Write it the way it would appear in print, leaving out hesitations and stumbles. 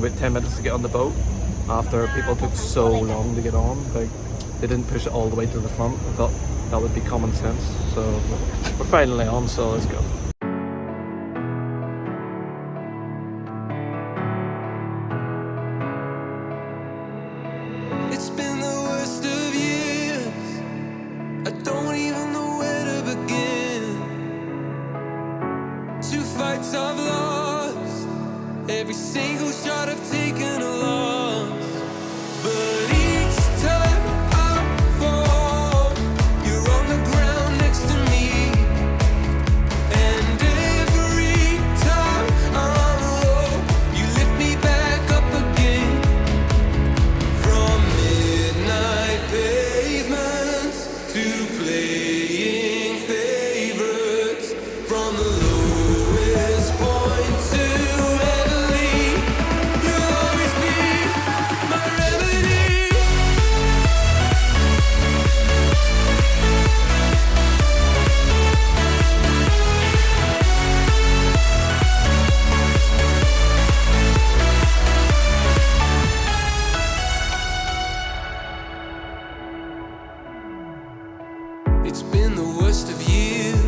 wait 10 minutes to get on the boat after people took so long to get on. Like, they didn't push it all the way to the front. I thought that would be common sense. So we're finally on, so let's go. It's been the worst of years. I don't even know where to begin. 2 fights I've lost, every single shot I've taken a loss. But each time I fall, you're on the ground next to me. And every time I'm low, you lift me back up again. From midnight pavements to playing favorites, from the lowest point to heavenly, you'll always be my remedy. It's been the worst of years.